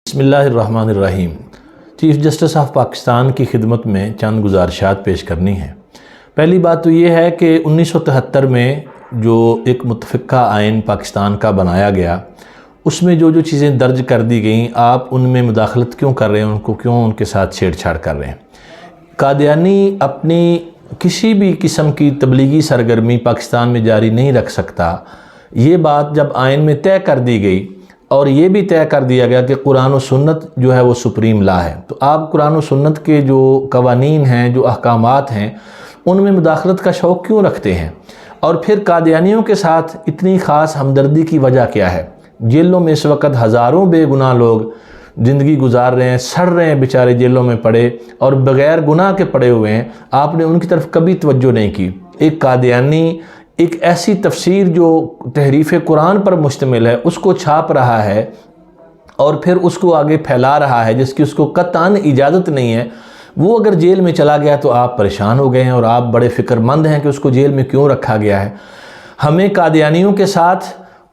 بسم اللہ الرحمن الرحیم۔ چیف جسٹس آف پاکستان کی خدمت میں چند گزارشات پیش کرنی ہیں۔ پہلی بات تو یہ ہے کہ 1973 میں جو ایک متفقہ آئین پاکستان کا بنایا گیا، اس میں جو چیزیں درج کر دی گئیں، آپ ان میں مداخلت کیوں کر رہے ہیں، ان کو کیوں ان کے ساتھ چھیڑ چھاڑ کر رہے ہیں؟ قادیانی اپنی کسی بھی قسم کی تبلیغی سرگرمی پاکستان میں جاری نہیں رکھ سکتا۔ یہ بات جب آئین میں طے کر دی گئی اور یہ بھی طے کر دیا گیا کہ قرآن و سنت جو ہے وہ سپریم لا ہے، تو آپ قرآن و سنت کے جو قوانین ہیں، جو احکامات ہیں، ان میں مداخلت کا شوق کیوں رکھتے ہیں؟ اور پھر قادیانیوں کے ساتھ اتنی خاص ہمدردی کی وجہ کیا ہے؟ جیلوں میں اس وقت ہزاروں بے گناہ لوگ زندگی گزار رہے ہیں، سڑ رہے ہیں بیچارے جیلوں میں پڑے اور بغیر گناہ کے پڑے ہوئے ہیں، آپ نے ان کی طرف کبھی توجہ نہیں کی۔ ایک قادیانی ایک ایسی تفسیر جو تحریف قرآن پر مشتمل ہے اس کو چھاپ رہا ہے اور پھر اس کو آگے پھیلا رہا ہے، جس کی اس کو قطعاً اجازت نہیں ہے، وہ اگر جیل میں چلا گیا تو آپ پریشان ہو گئے ہیں اور آپ بڑے فکر مند ہیں کہ اس کو جیل میں کیوں رکھا گیا ہے۔ ہمیں قادیانیوں کے ساتھ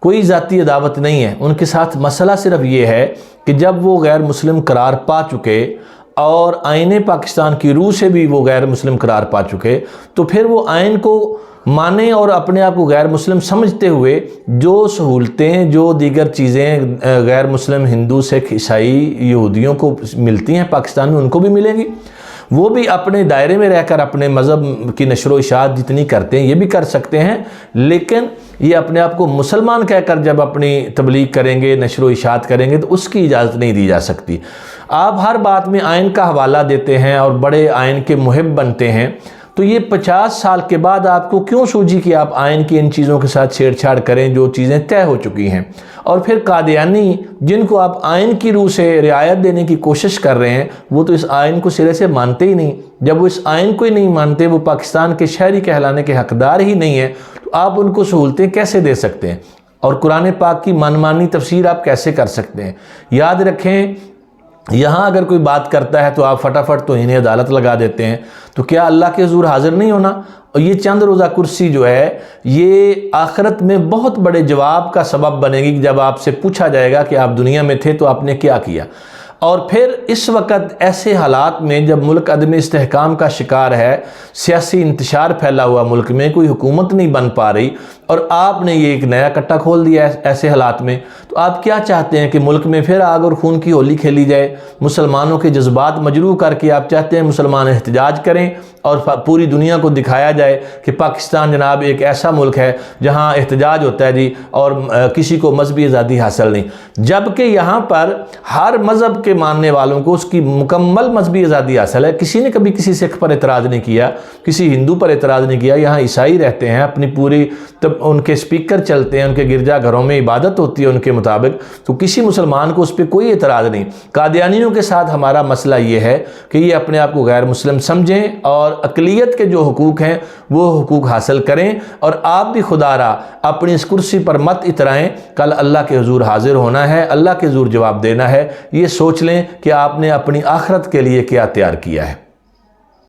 کوئی ذاتی عداوت نہیں ہے، ان کے ساتھ مسئلہ صرف یہ ہے کہ جب وہ غیر مسلم قرار پا چکے اور آئین پاکستان کی روح سے بھی وہ غیر مسلم قرار پا چکے، تو پھر وہ آئین کو مانے اور اپنے آپ کو غیر مسلم سمجھتے ہوئے جو سہولتیں، جو دیگر چیزیں غیر مسلم ہندو، سکھ، عیسائی، یہودیوں کو ملتی ہیں پاکستان میں، ان کو بھی ملیں گی۔ وہ بھی اپنے دائرے میں رہ کر اپنے مذہب کی نشر و اشاعت جتنی کرتے ہیں یہ بھی کر سکتے ہیں، لیکن یہ اپنے آپ کو مسلمان کہہ کر جب اپنی تبلیغ کریں گے، نشر و اشاعت کریں گے، تو اس کی اجازت نہیں دی جا سکتی۔ آپ ہر بات میں آئین کا حوالہ دیتے ہیں اور بڑے آئین کے محب بنتے ہیں، تو یہ 50 سال کے بعد آپ کو کیوں سوجی کہ آپ آئین کی ان چیزوں کے ساتھ چھیڑ چھاڑ کریں جو چیزیں طے ہو چکی ہیں؟ اور پھر قادیانی جن کو آپ آئین کی روح سے رعایت دینے کی کوشش کر رہے ہیں، وہ تو اس آئین کو سرے سے مانتے ہی نہیں۔ جب وہ اس آئین کو ہی نہیں مانتے، وہ پاکستان کے شہری کہلانے کے حقدار ہی نہیں ہیں، تو آپ ان کو سہولتیں کیسے دے سکتے ہیں؟ اور قرآن پاک کی منمانی تفسیر آپ کیسے کر سکتے ہیں؟ یاد رکھیں، یہاں اگر کوئی بات کرتا ہے تو آپ فٹافٹ تو انہیں عدالت لگا دیتے ہیں، تو کیا اللہ کے حضور حاضر نہیں ہونا؟ اور یہ چند روزہ کرسی جو ہے یہ آخرت میں بہت بڑے جواب کا سبب بنے گی، جب آپ سے پوچھا جائے گا کہ آپ دنیا میں تھے تو آپ نے کیا کیا۔ اور پھر اس وقت ایسے حالات میں جب ملک عدم استحکام کا شکار ہے، سیاسی انتشار پھیلا ہوا ملک میں، کوئی حکومت نہیں بن پا رہی، اور آپ نے یہ ایک نیا کٹا کھول دیا ہے ایسے حالات میں، تو آپ کیا چاہتے ہیں کہ ملک میں پھر آگ اور خون کی ہولی کھیلی جائے؟ مسلمانوں کے جذبات مجروح کر کے آپ چاہتے ہیں مسلمان احتجاج کریں اور پوری دنیا کو دکھایا جائے کہ پاکستان جناب ایک ایسا ملک ہے جہاں احتجاج ہوتا ہے جی، اور کسی کو مذہبی آزادی حاصل نہیں، جبکہ یہاں پر ہر مذہب کے ماننے والوں کو اس کی مکمل مذہبی آزادی حاصل ہے۔ کسی نے کبھی کسی سکھ پر اعتراض نہیں کیا، کسی ہندو پر اعتراض نہیں کیا۔ یہاں عیسائی رہتے ہیں، اپنی پوری ان کے سپیکر چلتے ہیں، ان کے گرجا گھروں میں عبادت ہوتی ہے ان کے مطابق، تو کسی مسلمان کو اس پہ کوئی اعتراض نہیں۔ قادیانیوں کے ساتھ ہمارا مسئلہ یہ ہے کہ یہ اپنے آپ کو غیر مسلم سمجھیں اور اقلیت کے جو حقوق ہیں وہ حقوق حاصل کریں، اور آپ بھی خدا را اپنی اس کرسی پر مت اترائیں، کل اللہ کے حضور حاضر ہونا ہے، اللہ کے حضور جواب دینا ہے۔ یہ سوچ لیں کہ آپ نے اپنی آخرت کے لیے کیا تیار کیا ہے۔